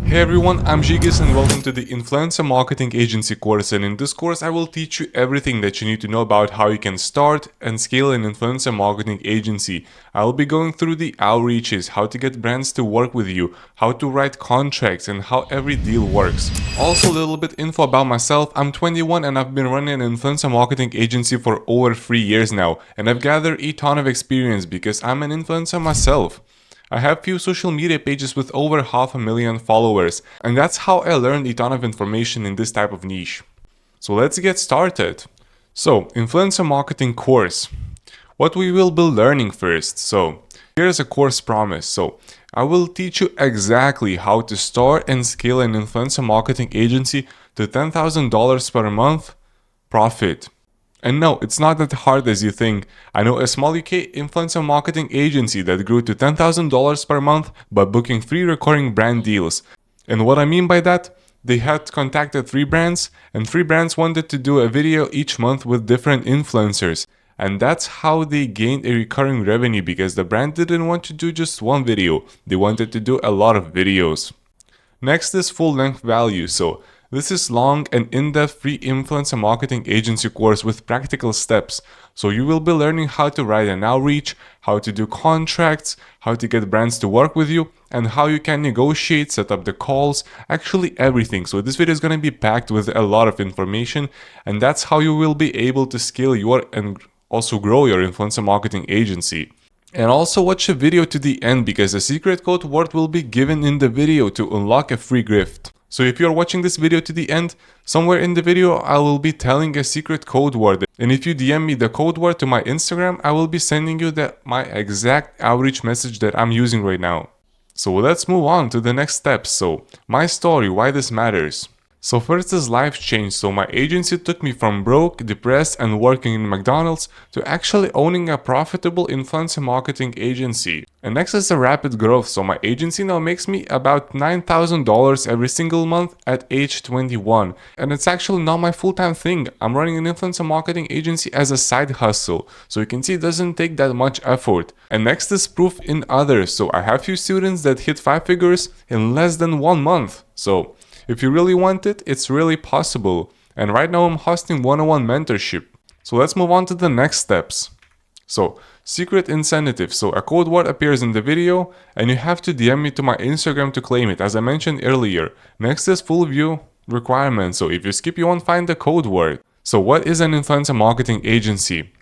Hey everyone, I'm Gigas and welcome to the Influencer Marketing Agency course, and in this course I will teach you everything that you need to know about how you can start and scale an influencer marketing agency. I will be going through the outreaches, how to get brands to work with you, how to write contracts, and how every deal works. Also a little bit info about myself. I'm 21 and I've been running an influencer marketing agency for over 3 years now, and I've gathered a ton of experience because I'm an influencer myself. I have few social media pages with over 500,000 followers, and that's how I learned a ton of information in this type of niche. So let's get started. So, influencer marketing course. What we will be learning first. So, here's a course promise. So, I will teach you exactly how to start and scale an influencer marketing agency to $10,000 per month profit. And no, it's not that hard as you think. I know a small UK influencer marketing agency that grew to $10,000 per month by booking 3 recurring brand deals. And what I mean by that, they had contacted 3 brands, and 3 brands wanted to do a video each month with different influencers. And that's how they gained a recurring revenue, because the brand didn't want to do just one video, they wanted to do a lot of videos. Next is full length value. So this is long and in-depth free influencer marketing agency course with practical steps. So you will be learning how to write an outreach, how to do contracts, how to get brands to work with you, and how you can negotiate, set up the calls, actually everything. So this video is going to be packed with a lot of information, and that's how you will be able to scale your and also grow your influencer marketing agency. And also watch the video to the end, because a secret code word will be given in the video to unlock a free gift. So if you're watching this video to the end, somewhere in the video I will be telling a secret code word. And if you DM me the code word to my Instagram, I will be sending you my exact outreach message that I'm using right now. So let's move on to the next steps. So my story, why this matters. So first is life change. So my agency took me from broke, depressed, and working in McDonald's to actually owning a profitable influencer marketing agency. And next is the rapid growth. So my agency now makes me about $9,000 every single month at age 21. And it's actually not my full-time thing. I'm running an influencer marketing agency as a side hustle. So you can see it doesn't take that much effort. And next is proof in others. So I have few students that hit 5 figures in less than 1 month. So if you really want it, it's really possible. And right now I'm hosting one-on-one mentorship. So let's move on to the next steps. So secret incentive. So a code word appears in the video and you have to DM me to my Instagram to claim it, as I mentioned earlier. Next is full view requirements. So if you skip, you won't find the code word. So what is an influencer marketing agency?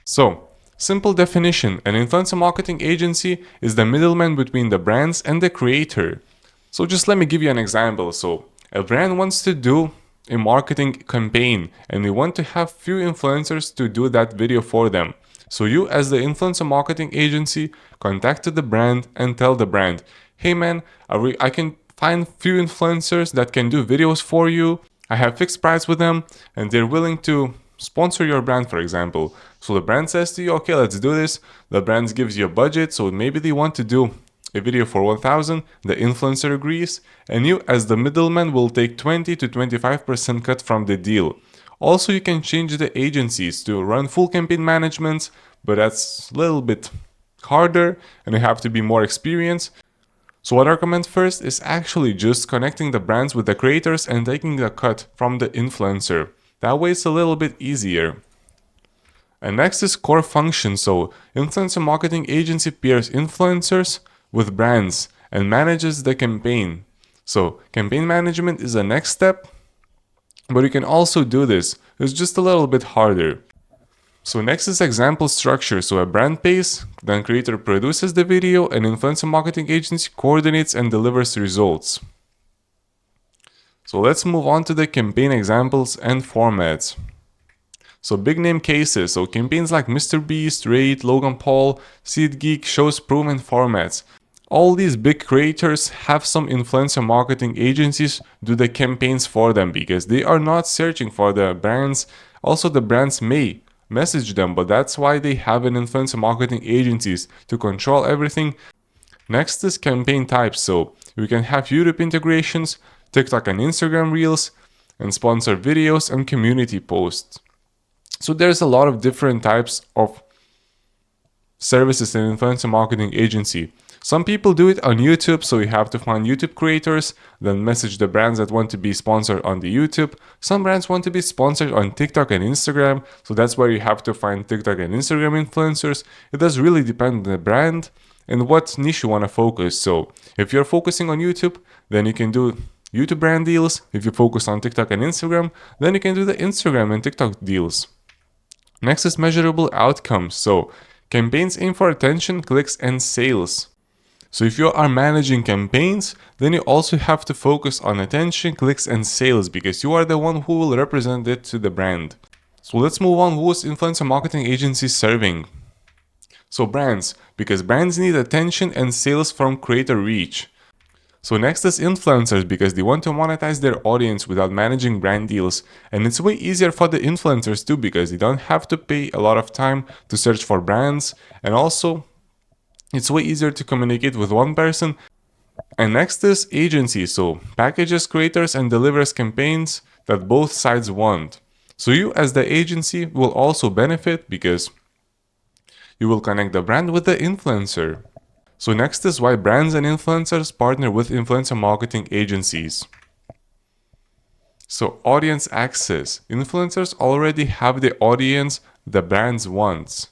So simple definition, an influencer marketing agency is the middleman between the brands and the creator. So just let me give you an example. So a brand wants to do a marketing campaign and they want to have few influencers to do that video for them. So you, as the influencer marketing agency, contacted the brand and tell the brand, hey man, I can find few influencers that can do videos for you. I have fixed price with them and they're willing to sponsor your brand, for example. So the brand says to you, okay, let's do this. The brand gives you a budget, so maybe they want to do a video for 1,000, the influencer agrees, and you as the middleman will take 20 to 25% cut from the deal. Also, you can change the agencies to run full campaign management, but that's a little bit harder and you have to be more experienced. So what I recommend first is actually just connecting the brands with the creators and taking the cut from the influencer. That way it's a little bit easier. And next is core function. So influencer marketing agency pairs influencers with brands and manages the campaign. So campaign management is the next step, but you can also do this. It's just a little bit harder. So next is example structure. So a brand pays, then creator produces the video, and influencer marketing agency coordinates and delivers results. So let's move on to the campaign examples and formats. So big name cases. So campaigns like MrBeast, Raid, Logan Paul, SeedGeek shows proven formats. All these big creators have some influencer marketing agencies do the campaigns for them because they are not searching for the brands. Also, the brands may message them, but that's why they have an influencer marketing agencies to control everything. Next is campaign types. So you can have YouTube integrations, TikTok and Instagram Reels, and sponsored videos and community posts. So there's a lot of different types of services in influencer marketing agency. Some people do it on YouTube, so you have to find YouTube creators, then message the brands that want to be sponsored on the YouTube. Some brands want to be sponsored on TikTok and Instagram, so that's where you have to find TikTok and Instagram influencers. It does really depend on the brand and what niche you want to focus. So if you're focusing on YouTube, then you can do YouTube brand deals. If you focus on TikTok and Instagram, then you can do the Instagram and TikTok deals. Next is measurable outcomes. So campaigns aim for attention, clicks, and sales. So if you are managing campaigns, then you also have to focus on attention, clicks, and sales because you are the one who will represent it to the brand. So let's move on. Who is influencer marketing agencies serving? So brands, because brands need attention and sales from creator reach. So next is influencers, because they want to monetize their audience without managing brand deals. And it's way easier for the influencers too, because they don't have to pay a lot of time to search for brands. And also, it's way easier to communicate with one person. And next is agencies, so packages, creators, and delivers campaigns that both sides want. So you as the agency will also benefit because you will connect the brand with the influencer. So next is why brands and influencers partner with influencer marketing agencies. So audience access. Influencers already have the audience the brands want.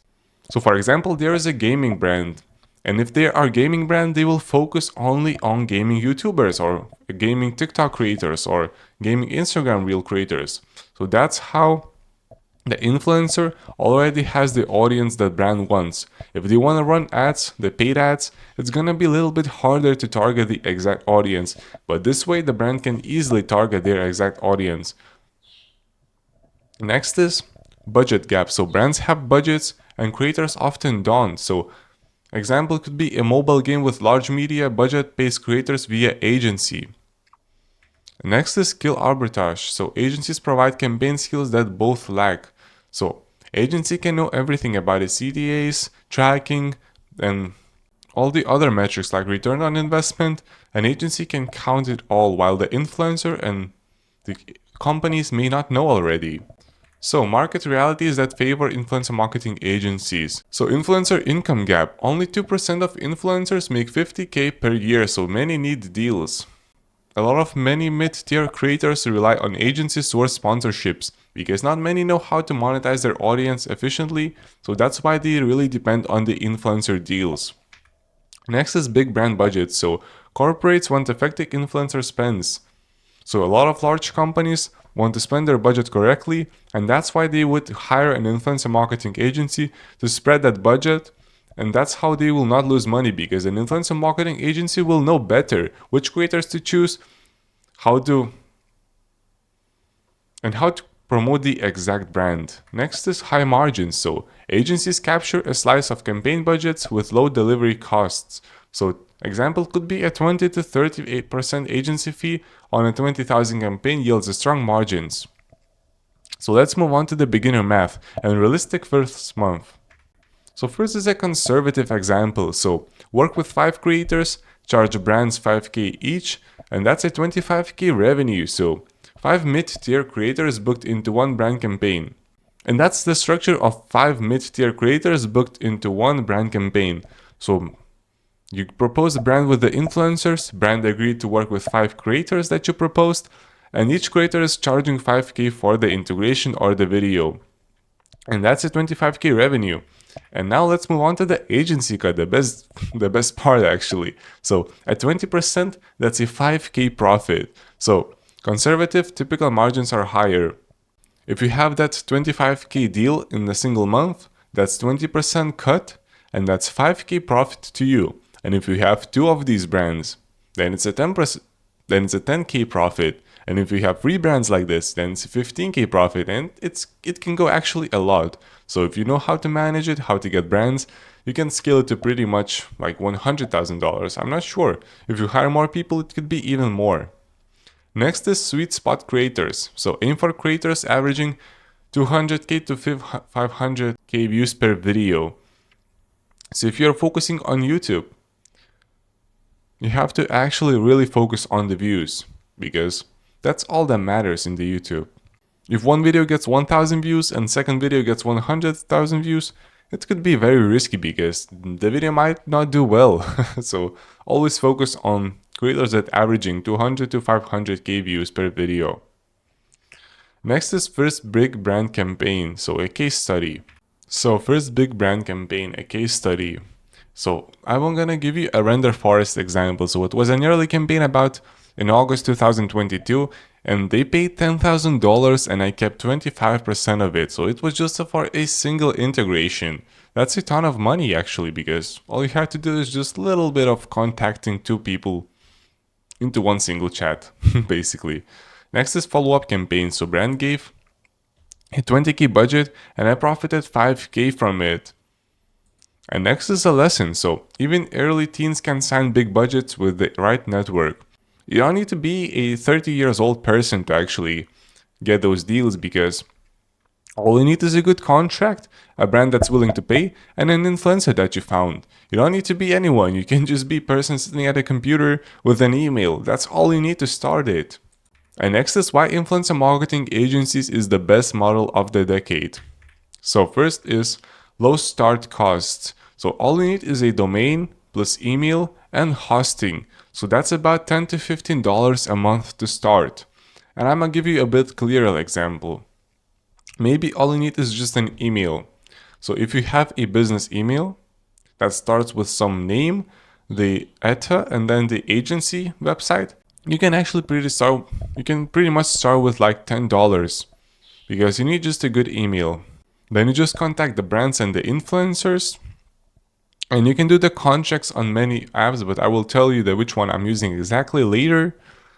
So for example, there is a gaming brand. And if they are a gaming brand, they will focus only on gaming YouTubers or gaming TikTok creators or gaming Instagram reel creators. So that's how the influencer already has the audience that brand wants. If they want to run ads, the paid ads, it's gonna be a little bit harder to target the exact audience. But this way, the brand can easily target their exact audience. Next is budget gap. So brands have budgets and creators often don't. So example could be a mobile game with large media budget pays creators via agency. Next is skill arbitrage. So agencies provide campaign skills that both lack. So agency can know everything about the CTAs, tracking, and all the other metrics like return on investment. An agency can count it all, while the influencer and the companies may not know already. So market realities that favor influencer marketing agencies. So influencer income gap. Only 2% of influencers make 50K per year, so many need deals. A lot of many mid-tier creators rely on agencies or sponsorships because not many know how to monetize their audience efficiently, so that's why they really depend on the influencer deals. Next is big brand budgets. So corporates want effective influencer spends. So a lot of large companies want to spend their budget correctly, and that's why they would hire an influencer marketing agency to spread that budget. And that's how they will not lose money, because an influencer marketing agency will know better which creators to choose, how to promote the exact brand. Next is high margins. So agencies capture a slice of campaign budgets with low delivery costs. So example could be a 20 to 38% agency fee on a 20,000 campaign yields strong margins. So let's move on to the beginner math and realistic first month. So first is a conservative example. So work with 5 creators, charge brands 5K each, and that's a 25K revenue. So 5 mid-tier creators booked into one brand campaign. And that's the structure of 5 mid-tier creators booked into one brand campaign. So you propose a brand with the influencers, brand agreed to work with 5 creators that you proposed, and each creator is charging 5K for the integration or the video. And that's a 25K revenue. And now let's move on to the agency cut, the best part actually. So at 20%, that's a 5K profit. So conservative, typical margins are higher. If you have that 25K deal in a single month, that's 20% cut, and that's 5K profit to you. And if you have 2 of these brands, then it's a 10K profit. And if you have 3 brands like this, then it's a 15K profit, and it can go actually a lot. So if you know how to manage it, how to get brands, you can scale it to pretty much like $100,000. I'm not sure. If you hire more people, it could be even more. Next is sweet spot creators. So aim for creators averaging 200K to 500K views per video. So if you're focusing on YouTube, you have to actually really focus on the views, because that's all that matters in the YouTube. If one video gets 1,000 views and second video gets 100,000 views, it could be very risky because the video might not do well. So always focus on creators that averaging 200 to 500k views per video. Next is first big brand campaign, so a case study. So first big brand campaign, a case study. So I'm gonna give you a render forest example. So it was an early campaign about in August 2022, and they paid $10,000 and I kept 25% of it. So it was just for a single integration. That's a ton of money actually, because all you have to do is just a little bit of contacting two people into one single chat, basically. Next is follow-up campaign. So brand gave a 20k budget and I profited 5k from it. And next is a lesson. So even early teens can sign big budgets with the right network. You don't need to be a 30 years old person to actually get those deals, because all you need is a good contract, a brand that's willing to pay, and an influencer that you found. You don't need to be anyone. You can just be a person sitting at a computer with an email. That's all you need to start it. And next is why influencer marketing agencies is the best model of the decade. So first is low start costs. So all you need is a domain plus email and hosting. So that's about $10 to $15 a month to start. And I'm gonna give you a bit clearer example. Maybe all you need is just an email. So if you have a business email that starts with some name, the ETA, and then the agency website, you can actually pretty much start with like $10, because you need just a good email. Then you just contact the brands and the influencers, and you can do the contracts on many apps, but I will tell you which one I'm using exactly later.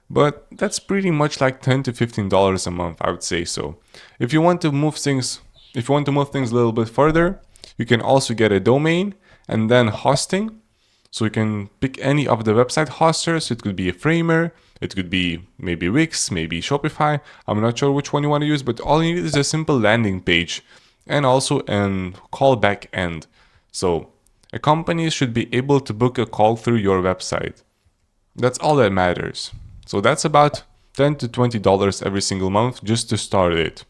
But that's pretty much like $10 to $15 a month, I would say. So if you want to move things a little bit further, you can also get a domain and then hosting. So you can pick any of the website hosters. It could be a Framer, it could be maybe Wix, maybe Shopify. I'm not sure which one you want to use, but all you need is a simple landing page and also a callback end. So a company should be able to book a call through your website. That's all that matters. So that's about $10 to $20 every single month just to start it.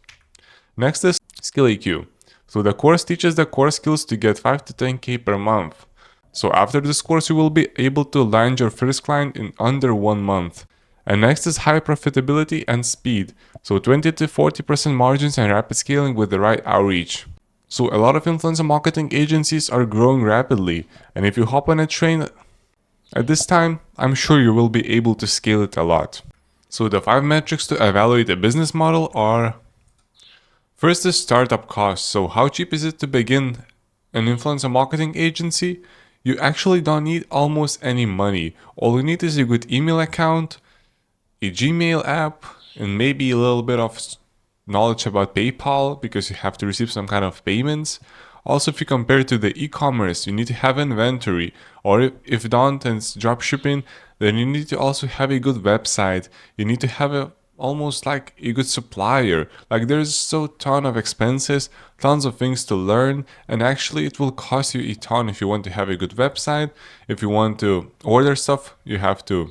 Next is Skill EQ. So the course teaches the core skills to get 5 to 10k per month. So after this course, you will be able to land your first client in under 1 month. And next is high profitability and speed. So 20 to 40% margins and rapid scaling with the right outreach. So a lot of influencer marketing agencies are growing rapidly. And if you hop on a train at this time, I'm sure you will be able to scale it a lot. So the 5 metrics to evaluate a business model are: first is startup costs. So how cheap is it to begin an influencer marketing agency? You actually don't need almost any money. All you need is a good email account, a Gmail app, and maybe a little bit of knowledge about PayPal, because you have to receive some kind of payments. Also, if you compare to the e-commerce, you need to have inventory, or if don't and it's drop shipping, then you need to also have a good website. You need to have almost like a good supplier. Like there's so ton of expenses, tons of things to learn, and actually it will cost you a ton if you want to have a good website. If you want to order stuff, you have to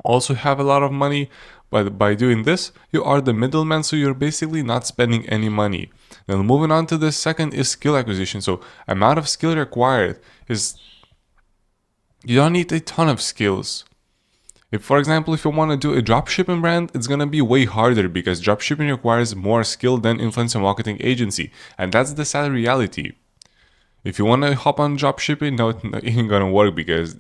also have a lot of money. But by doing this, you are the middleman, so you're basically not spending any money. Then moving on to the second is skill acquisition. So amount of skill required is, you don't need a ton of skills. If, for example, if you want to do a dropshipping brand, it's going to be way harder, because dropshipping requires more skill than influencer marketing agency. And that's the sad reality. If you want to hop on dropshipping, no, it ain't going to work, because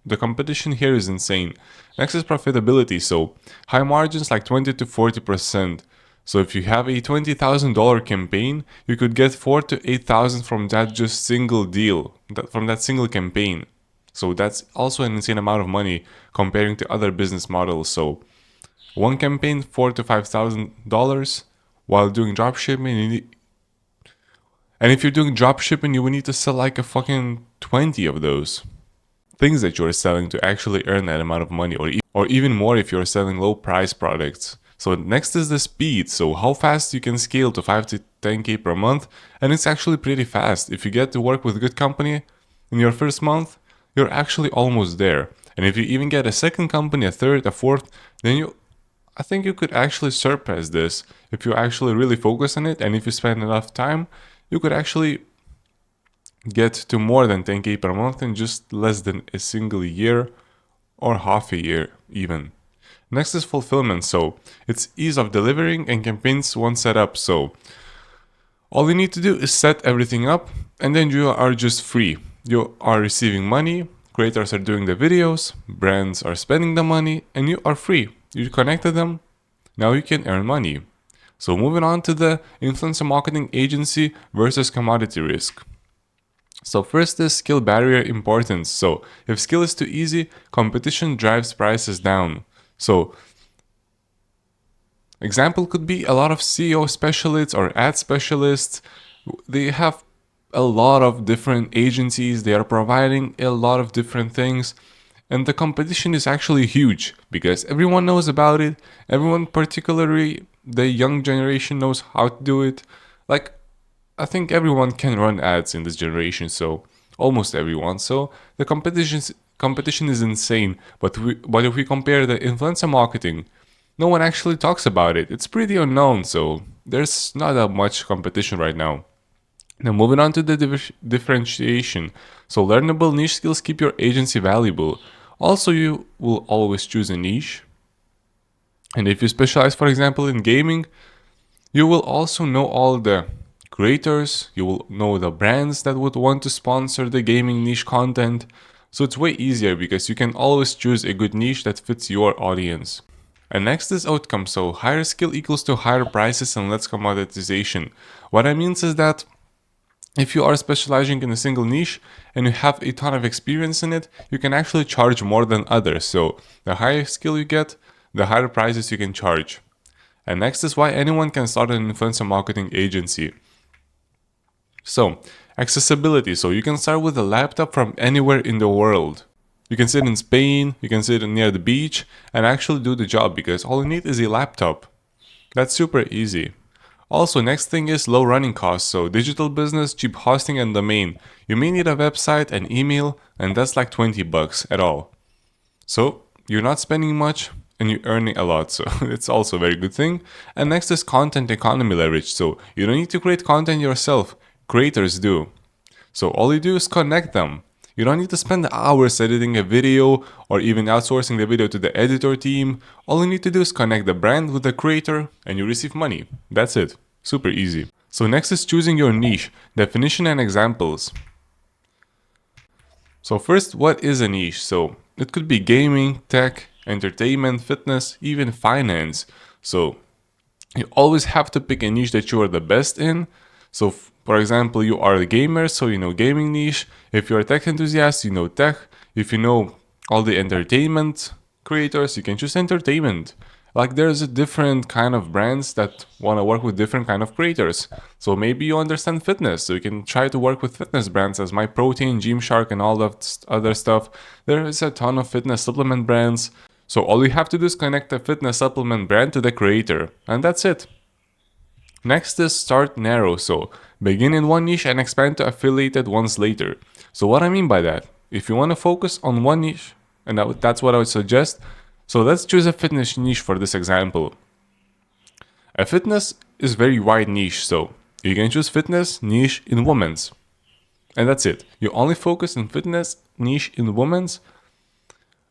the competition here is insane. Next is profitability. So high margins like 20 to 40%. So if you have a $20,000 campaign, you could get 4 to 8,000 from that just single deal, from that single campaign. So that's also an insane amount of money comparing to other business models. So one campaign, $4,000 to $5,000, while doing dropshipping. And if you're doing dropshipping, you will need to sell like a fucking 20 of those things that you're selling to actually earn that amount of money, or even more if you're selling low price products. So next is the speed. So how fast you can scale to 5 to 10k per month, and it's actually pretty fast. If you get to work with a good company in your first month, you're actually almost there. And if you even get a second company, a third, a fourth, then I think you could actually surpass this. If you actually really focus on it, and if you spend enough time, you could actually get to more than 10K per month in just less than a single year or half a year even. Next is fulfillment. So it's ease of delivering and campaigns once set up. So all you need to do is set everything up and then you are just free. You are receiving money, creators are doing the videos, brands are spending the money, and you are free. You connected them, now you can earn money. So moving on to the influencer marketing agency versus commodity risk. So first is skill barrier importance. So if skill is too easy, competition drives prices down. So example could be a lot of SEO specialists or ad specialists. They have a lot of different agencies. They are providing a lot of different things. And the competition is actually huge because everyone knows about it. Everyone, particularly the young generation, knows how to do it. Like, I think everyone can run ads in this generation, so almost everyone. So the competition is insane. But if we compare the influencer marketing, no one actually talks about it. It's pretty unknown, so there's not that much competition right now. Now moving on to the differentiation. So learnable niche skills keep your agency valuable. Also, you will always choose a niche. And if you specialize, for example, in gaming, you will also know all the creators, you will know the brands that would want to sponsor the gaming niche content. So it's way easier because you can always choose a good niche that fits your audience. And next is outcome. So higher skill equals to higher prices and less commoditization. What I mean is that if you are specializing in a single niche and you have a ton of experience in it, you can actually charge more than others. So the higher skill you get, the higher prices you can charge. And next is why anyone can start an influencer marketing agency. So accessibility. So you can start with a laptop from anywhere in the world. You can sit in Spain, you can sit near the beach and actually do the job because all you need is a laptop. That's super easy. Also, next thing is low running costs. So digital business, cheap hosting and domain. You may need a website and email and that's like 20 bucks at all. So you're not spending much and you're earning a lot. So it's also a very good thing. And next is content economy leverage. So you don't need to create content yourself. Creators do. So all you do is connect them. You don't need to spend hours editing a video or even outsourcing the video to the editor team. All you need to do is connect the brand with the creator and you receive money. That's it. Super easy. So next is choosing your niche, definition and examples. So first, what is a niche? So it could be gaming, tech, entertainment, fitness, even finance. So you always have to pick a niche that you are the best in. So for example, you are a gamer, so you know gaming niche. If you're a tech enthusiast, you know tech. If you know all the entertainment creators, you can choose entertainment. Like there's a different kind of brands that want to work with different kind of creators. So maybe you understand fitness, so you can try to work with fitness brands as MyProtein, Gymshark, and all that other stuff. There is a ton of fitness supplement brands. So all you have to do is connect a fitness supplement brand to the creator, and that's it. Next is start narrow, so begin in one niche and expand to affiliated ones later. So what I mean by that, if you want to focus on one niche, and that's what I would suggest, so let's choose a fitness niche for this example. A fitness is very wide niche, so you can choose fitness niche in women's. And that's it. You only focus on fitness niche in women's.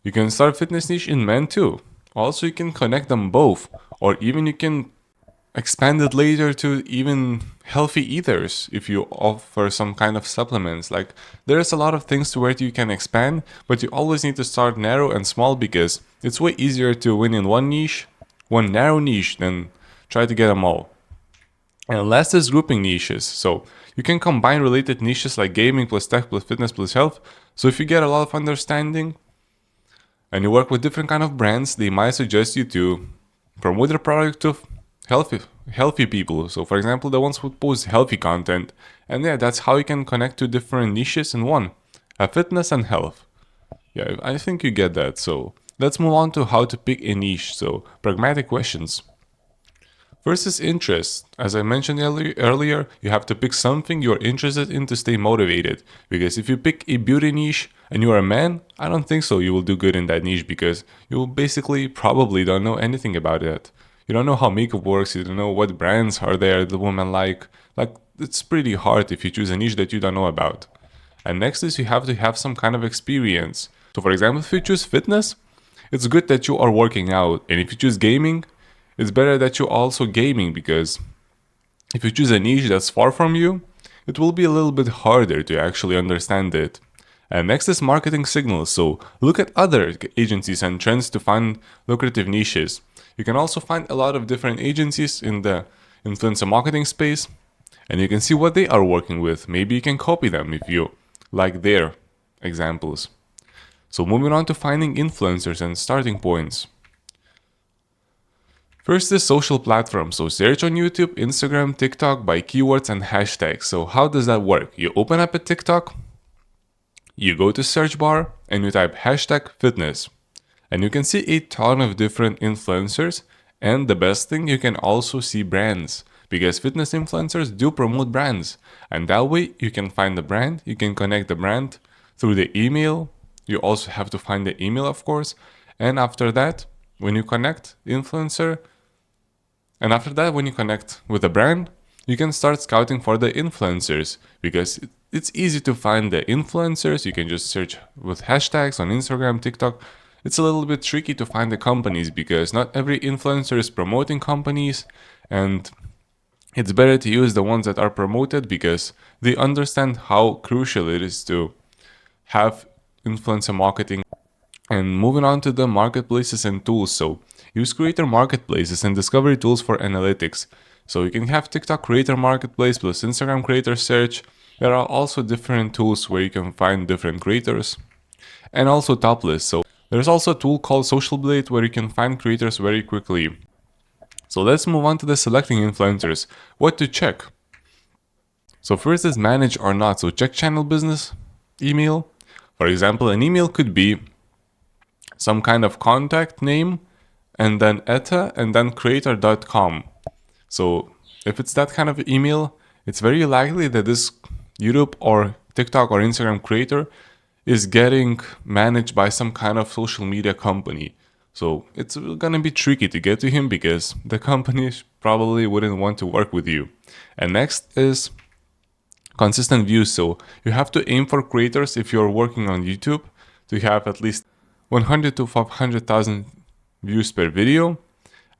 You can start fitness niche in men too. Also, you can connect them both, or even you can expand it later to even healthy eaters if you offer some kind of supplements. Like there's a lot of things to where you can expand, but you always need to start narrow and small because it's way easier to win in one niche, one narrow niche, than try to get them all. And last is grouping niches. So you can combine related niches like gaming plus tech plus fitness plus health. So if you get a lot of understanding and you work with different kind of brands, they might suggest you to promote their product to healthy people. So for example, the ones who post healthy content. And yeah, that's how you can connect to different niches in one. Fitness and health. Yeah, I think you get that. So let's move on to how to pick a niche. So pragmatic questions. First is interest. As I mentioned earlier, you have to pick something you're interested in to stay motivated. Because if you pick a beauty niche and you're a man, I don't think so you will do good in that niche because you will basically probably don't know anything about it. You don't know how makeup works, you don't know what brands are there the women like. Like, it's pretty hard if you choose a niche that you don't know about. And next is you have to have some kind of experience. So for example, if you choose fitness, it's good that you are working out. And if you choose gaming, it's better that you're also gaming, because if you choose a niche that's far from you, it will be a little bit harder to actually understand it. And next is marketing signals. So look at other agencies and trends to find lucrative niches. You can also find a lot of different agencies in the influencer marketing space, and you can see what they are working with. Maybe you can copy them if you like their examples. So moving on to finding influencers and starting points. First is social platforms. So search on YouTube, Instagram, TikTok by keywords and hashtags. So how does that work? You open up a TikTok, you go to search bar and you type hashtag fitness. And you can see a ton of different influencers. And the best thing, you can also see brands, because fitness influencers do promote brands. And that way you can find the brand, you can connect the brand through the email. You also have to find the email, of course. And after that, when you connect the influencer, and after that, when you connect with the brand, you can start scouting for the influencers, because it's easy to find the influencers. You can just search with hashtags on Instagram, TikTok. It's a little bit tricky to find the companies, because not every influencer is promoting companies, and it's better to use the ones that are promoted, because they understand how crucial it is to have influencer marketing. And moving on to the marketplaces and tools. So use creator marketplaces and discovery tools for analytics. So you can have TikTok creator marketplace plus Instagram creator search. There are also different tools where you can find different creators, and also top lists. So there's also a tool called Social Blade where you can find creators very quickly. So let's move on to the selecting influencers. What to check? So first is manage or not. So check channel business email. For example, an email could be some kind of contact name and then eta and then creator.com. So if it's that kind of email, it's very likely that this YouTube or TikTok or Instagram creator is getting managed by some kind of social media company. So it's gonna be tricky to get to him, because the company probably wouldn't want to work with you. And next is consistent views. So you have to aim for creators, if you're working on YouTube, to have at least 100 to 500,000 views per video,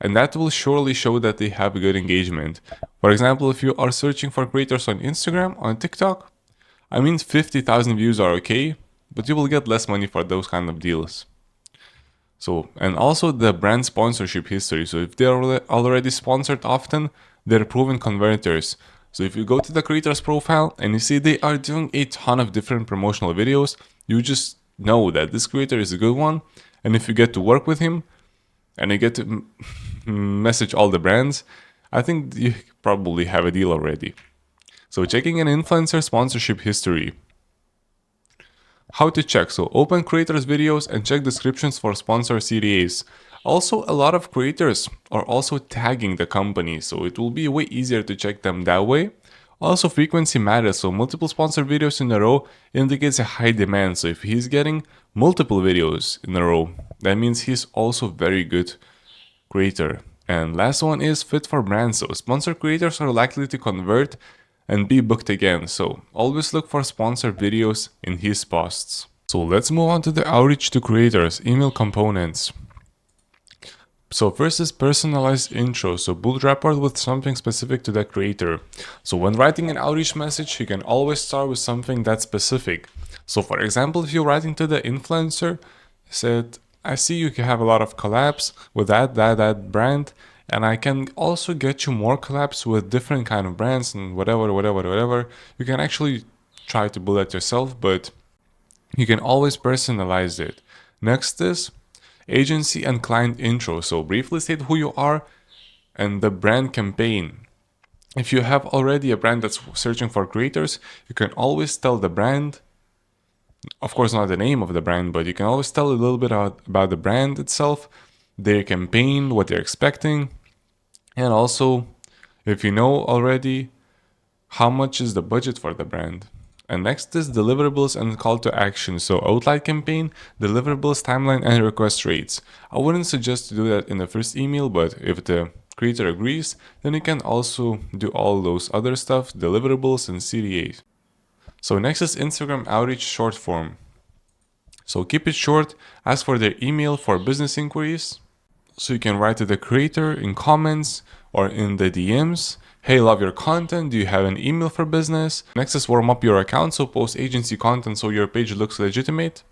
and that will surely show that they have good engagement. For example, if you are searching for creators on Instagram, on TikTok, 50,000 views are okay, but you will get less money for those kind of deals. So, and also the brand sponsorship history. So if they're already sponsored often, they're proven converters. So if you go to the creator's profile and you see they are doing a ton of different promotional videos, you just know that this creator is a good one. And if you get to work with him and you get to message all the brands, I think you probably have a deal already. So checking an influencer sponsorship history. How to check? So open creators' videos and check descriptions for sponsor CTAs. Also, a lot of creators are also tagging the company, so it will be way easier to check them that way. Also, frequency matters, so multiple sponsored videos in a row indicates a high demand. So if he's getting multiple videos in a row, that means he's also very good creator. And last one is fit for brands. So sponsored creators are likely to convert and be booked again. So always look for sponsored videos in his posts. So let's move on to the outreach to creators, email components. So first is personalized intro. So build rapport with something specific to the creator. So when writing an outreach message, you can always start with something that's specific. So for example, if you're writing to the influencer, said, I see you have a lot of collabs with that brand, and I can also get you more collabs with different kind of brands and whatever. You can actually try to build that yourself, but you can always personalize it. Next is agency and client intro. So briefly state who you are and the brand campaign. If you have already a brand that's searching for creators, you can always tell the brand, of course not the name of the brand, but you can always tell a little bit about the brand itself, their campaign, what they're expecting, and also if you know already how much is the budget for the brand. And next is deliverables and call to action. So outline campaign, deliverables, timeline, and request rates. I wouldn't suggest to do that in the first email, but if the creator agrees, then you can also do all those other stuff, deliverables and CDAs. So next is Instagram outreach short form. So keep it short, ask for their email for business inquiries. So you can write to the creator in comments or in the DMs. Hey, love your content. Do you have an email for business? Next is warm up your account. So post agency content so your page looks legitimate.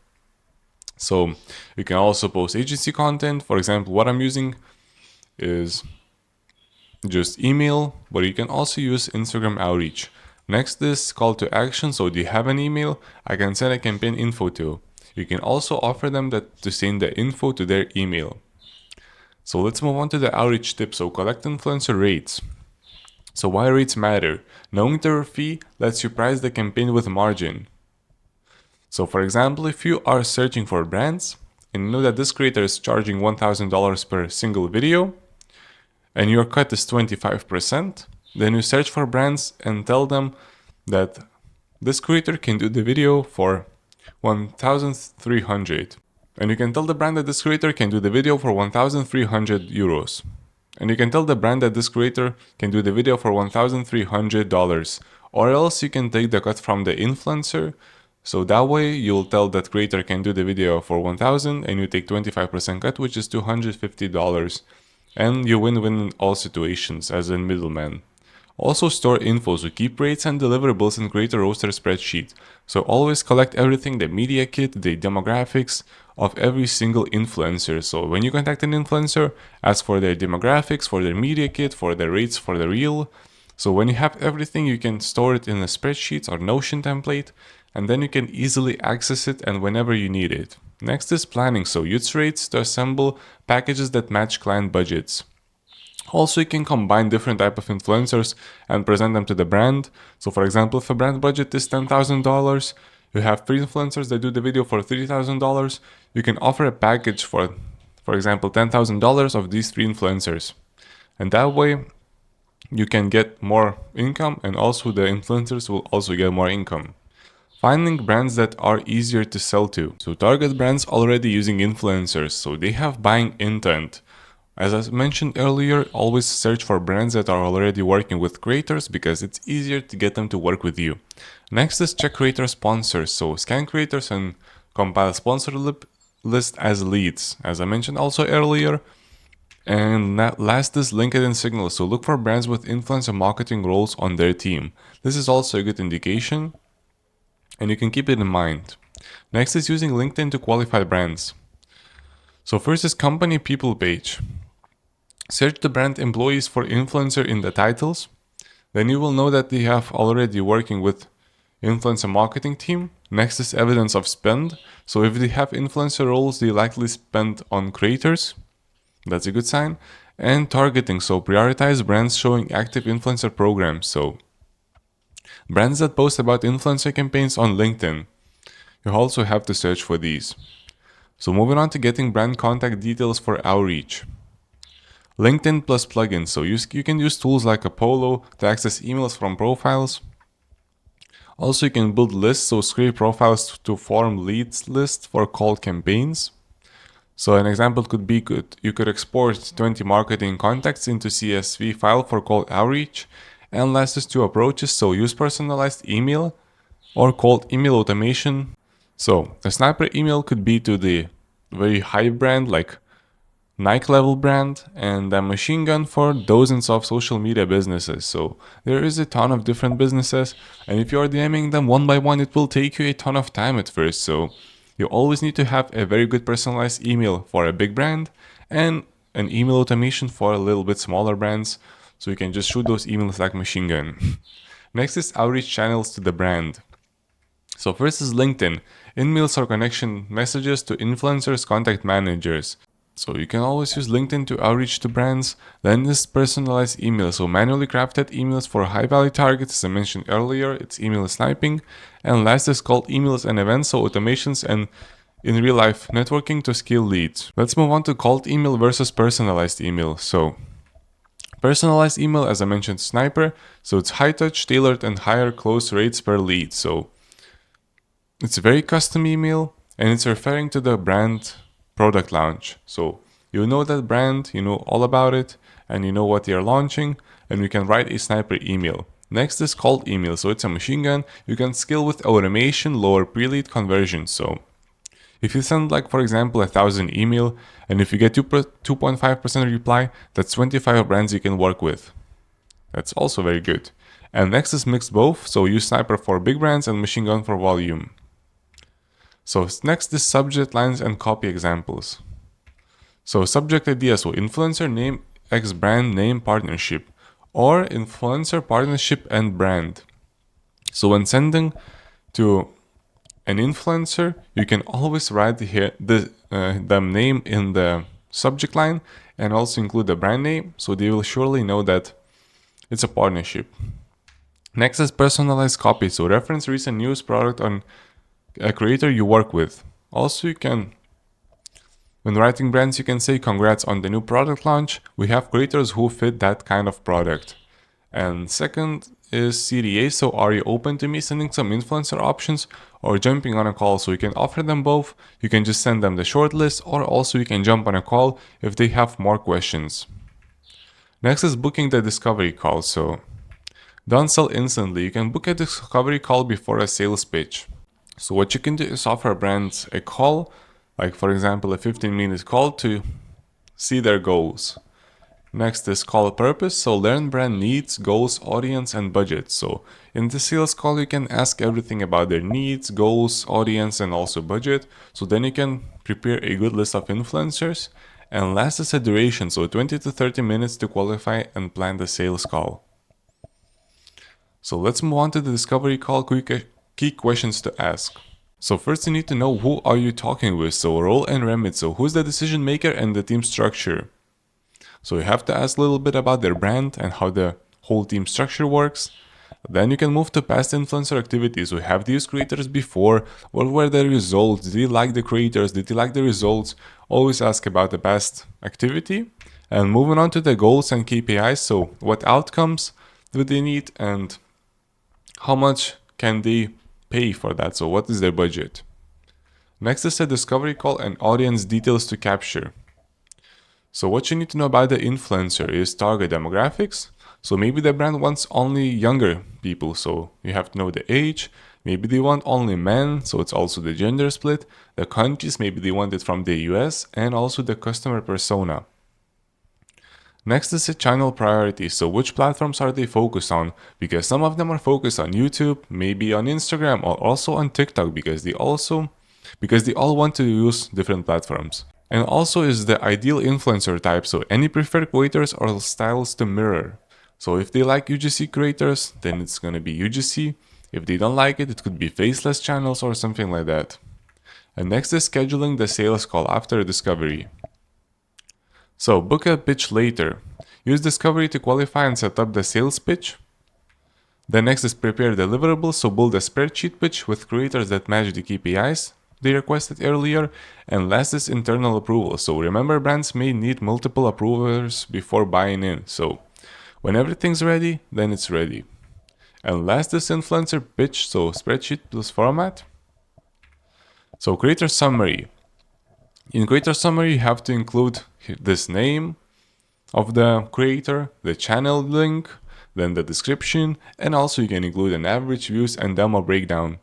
So you can also post agency content. For example, what I'm using is just email, but you can also use Instagram outreach. Next is call to action. So do you have an email I can send a campaign info to? You can also offer them that to send the info to their email. So let's move on to the outreach tips. So collect influencer rates. So why rates matter? Knowing their fee lets you price the campaign with margin. So for example, if you are searching for brands and you know that this creator is charging $1,000 per single video and your cut is 25%, then you search for brands and tell them that this creator can do the video for 1,300. And you can tell the brand that this creator can do the video for 1,300 euros. And you can tell the brand that this creator can do the video for $1,300. Or else you can take the cut from the influencer. So that way you'll tell that creator can do the video for 1,000 and you take 25% cut, which is $250. And you win-win in all situations as a middleman. Also store info, so keep rates and deliverables and create a roster spreadsheet. So always collect everything, the media kit, the demographics of every single influencer. So when you contact an influencer, ask for their demographics, for their media kit, for their rates, for the reel. So when you have everything, you can store it in a spreadsheet or Notion template, and then you can easily access it and whenever you need it. Next is planning, so use rates to assemble packages that match client budgets. Also, you can combine different type of influencers and present them to the brand. So for example, if a brand budget is $10,000, you have 3 influencers that do the video for $3,000, you can offer a package for example, $10,000 of these 3 influencers. And that way, you can get more income and also the influencers will also get more income. Finding brands that are easier to sell to. So target brands already using influencers, so they have buying intent. As I mentioned earlier, always search for brands that are already working with creators because it's easier to get them to work with you. Next is check creator sponsors. So scan creators and compile sponsor list as leads, as I mentioned also earlier. And last is LinkedIn signals. So look for brands with influencer marketing roles on their team. This is also a good indication and you can keep it in mind. Next is using LinkedIn to qualify brands. So first is company people page. Search the brand employees for influencer in the titles. Then you will know that they have already working with influencer marketing team. Next is evidence of spend. So if they have influencer roles, they likely spend on creators. That's a good sign. And targeting. So prioritize brands showing active influencer programs. So brands that post about influencer campaigns on LinkedIn. You also have to search for these. So moving on to getting brand contact details for outreach. LinkedIn plus plugins. So you can use tools like Apollo to access emails from profiles. Also, you can build lists, so scrape profiles to form leads lists for cold campaigns. So an example could be you could export 20 marketing contacts into CSV file for cold outreach. And last is 2 approaches, so use personalized email or cold email automation. So the sniper email could be to the very high brand like Nike level brand, and a machine gun for dozens of social media businesses. So there is a ton of different businesses, and if you are DMing them one by one, it will take you a ton of time at first. So you always need to have a very good personalized email for a big brand and an email automation for a little bit smaller brands. So you can just shoot those emails like machine gun. Next is outreach channels to the brand. So first is LinkedIn, in-mails or connection messages to influencers, contact managers. So you can always use LinkedIn to outreach to brands. Then is personalized email. So manually crafted emails for high value targets, as I mentioned earlier, it's email sniping. And last is called emails and events, so automations and in real life networking to scale leads. Let's move on to cold email versus personalized email. So personalized email, as I mentioned, sniper. So it's high touch, tailored and higher close rates per lead. So it's a very custom email and it's referring to the brand product launch. So you know that brand, you know all about it, and you know what they are launching, and we can write a sniper email. Next is cold email. So it's a machine gun. You can scale with automation, lower pre-lead conversion. So if you send, like, for example, 1,000 email, and if you get 2.5% reply, that's 25 brands you can work with. That's also very good. And next is mix both. So use sniper for big brands and machine gun for volume. So next is subject lines and copy examples. So subject idea, so influencer name X brand name partnership, or influencer partnership and brand. So when sending to an influencer, you can always write here the name in the subject line and also include the brand name, so they will surely know that it's a partnership. Next is personalized copy, so reference recent news product on a creator you work with. Also, you can, when writing brands, you can say congrats on the new product launch. We have creators who fit that kind of product. And second is CDA, so are you open to me sending some influencer options or jumping on a call? So you can offer them both. You can just send them the short list, or also you can jump on a call if they have more questions. Next is booking the discovery call. So don't sell instantly. You can book a discovery call before a sales pitch. So what you can do is offer brands a call, like for example a 15-minute call to see their goals. Next is call purpose, so learn brand needs, goals, audience, and budget. So in the sales call you can ask everything about their needs, goals, audience, and also budget. So then you can prepare a good list of influencers. And last is a duration, so 20 to 30 minutes to qualify and plan the sales call. So let's move on to the discovery call. Key questions to ask. So first you need to know who are you talking with, so role and remit, so who's the decision maker and the team structure. So you have to ask a little bit about their brand and how the whole team structure works. Then you can move to past influencer activities. So have these creators before? What were the results? Did you like the creators? Did you like the results? Always ask about the past activity. And moving on to the goals and KPIs. So what outcomes do they need and how much can they pay for that? So what is their budget? Next is a discovery call and audience details to capture. So what you need to know about the influencer is target demographics. So maybe the brand wants only younger people, so you have to know the age. Maybe they want only men, so it's also the gender split. The countries, maybe they want it from the US, and also the customer persona. Next is the channel priority. So which platforms are they focused on? Because some of them are focused on YouTube, maybe on Instagram, or also on TikTok, because they all want to use different platforms. And also is the ideal influencer type, so any preferred creators or styles to mirror. So if they like UGC creators, then it's gonna be UGC. If they don't like it, it could be faceless channels or something like that. And next is scheduling the sales call after discovery. So book a pitch later. Use discovery to qualify and set up the sales pitch. The next is prepare deliverables, so build a spreadsheet pitch with creators that match the KPIs they requested earlier. And last is internal approval. So remember, brands may need multiple approvers before buying in. So when everything's ready, then it's ready. And last is influencer pitch, so spreadsheet plus format. So creator summary. In creator summary, you have to include this name of the creator, the channel link, then the description, and also you can include an average views and demo breakdown.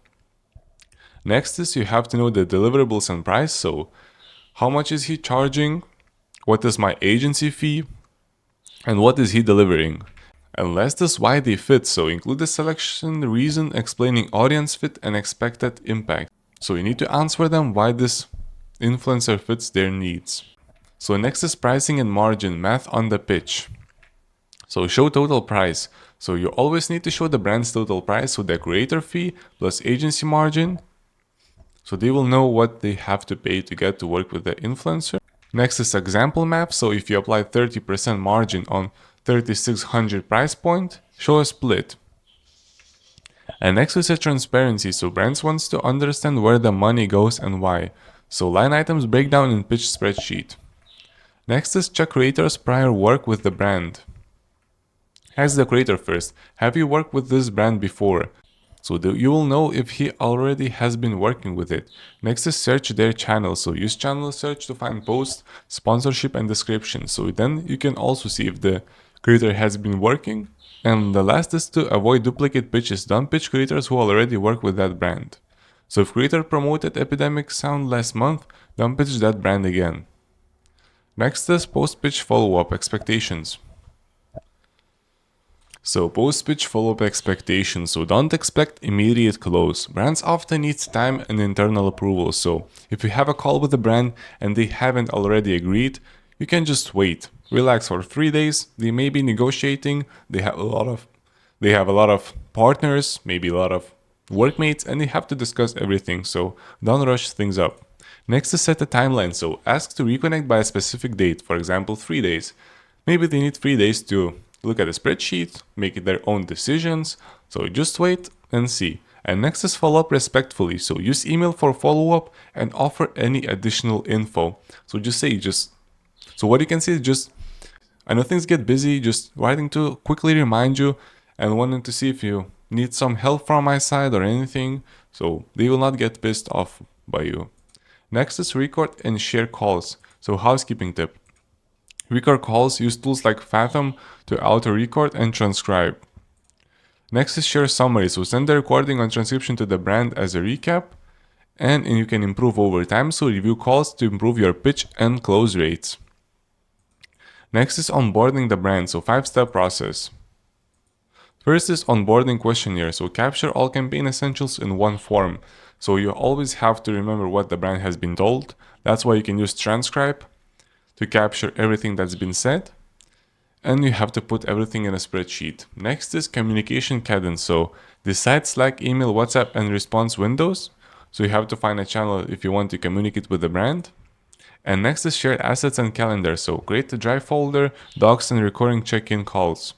Next is you have to know the deliverables and price. So how much is he charging? What is my agency fee? And what is he delivering? And last is why they fit. So include the selection, reason, explaining audience fit and expected impact. So you need to answer them why this influencer fits their needs. So next is pricing and margin, math on the pitch. So show total price. So you always need to show the brand's total price, so the creator fee plus agency margin. So they will know what they have to pay to get to work with the influencer. Next is example map. So if you apply 30% margin on 3600 price point, show a split. And next is a transparency. So brands wants to understand where the money goes and why. So line items breakdown in pitch spreadsheet. Next is check creator's prior work with the brand. Ask the creator first, have you worked with this brand before? So you will know if he already has been working with it. Next is search their channel. So use channel search to find posts, sponsorship, and description. So then you can also see if the creator has been working. And the last is to avoid duplicate pitches. Don't pitch creators who already work with that brand. So if creator promoted Epidemic Sound last month, don't pitch that brand again. Next is post-pitch follow-up expectations. So post-pitch follow-up expectations. So don't expect immediate close. Brands often need time and internal approval. So if you have a call with a brand and they haven't already agreed, you can just wait. Relax for 3 days. They may be negotiating. They have a lot of partners, maybe a lot of workmates, and they have to discuss everything. So don't rush things up. Next is set a timeline. So ask to reconnect by a specific date, for example, 3 days. Maybe they need 3 days to look at a spreadsheet, make their own decisions. So just wait and see. And next is follow up respectfully. So use email for follow up and offer any additional info. So so what you can say is just, I know things get busy, just writing to quickly remind you and wanting to see if you need some help from my side or anything. So they will not get pissed off by you. Next is record and share calls. So housekeeping tip. Record calls, use tools like Fathom to auto-record and transcribe. Next is share summary. So send the recording or transcription to the brand as a recap, and you can improve over time. So review calls to improve your pitch and close rates. Next is onboarding the brand. So 5-step process. First is onboarding questionnaire. So capture all campaign essentials in one form. So you always have to remember what the brand has been told. That's why you can use transcribe to capture everything that's been said, and you have to put everything in a spreadsheet. Next is communication cadence. So decide Slack, email, WhatsApp, and response windows. So you have to find a channel if you want to communicate with the brand. And next is shared assets and calendar. So create a drive folder, docs, and recurring check-in calls.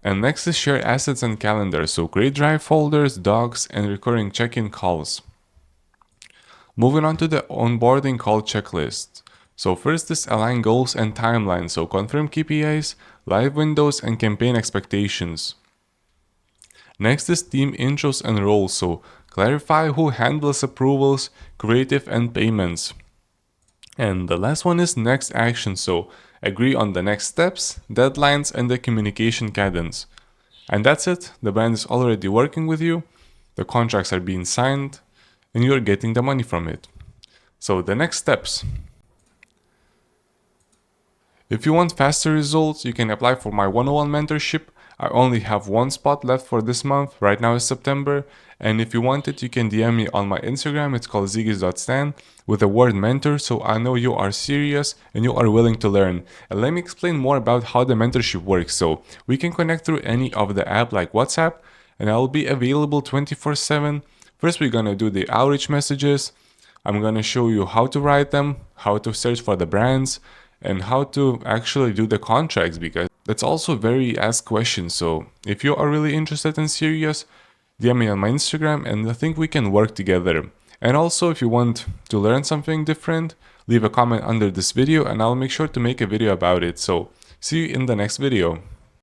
And next is shared assets and calendar. So create drive folders, docs, and recurring check-in calls. Moving on to the onboarding call checklist. So first is align goals and timelines. So confirm KPIs, live windows, and campaign expectations. Next is team intros and roles. So clarify who handles approvals, creative, and payments. And the last one is next action. So agree on the next steps, deadlines, and the communication cadence. And that's it. The brand is already working with you. The contracts are being signed, and you're getting the money from it. So the next steps. If you want faster results, you can apply for my one-on-one mentorship. I only have one spot left for this month. Right now is September. And if you want it, you can DM me on my Instagram. It's called zigis.stan with the word mentor. So I know you are serious and you are willing to learn. And let me explain more about how the mentorship works. So we can connect through any of the app like WhatsApp, and I'll be available 24/7. First, we're going to do the outreach messages. I'm going to show you how to write them, how to search for the brands, and how to actually do the contracts, because that's also very asked questions. So if you are really interested and serious, DM me on my Instagram and I think we can work together. And also, if you want to learn something different, leave a comment under this video and I'll make sure to make a video about it. So see you in the next video.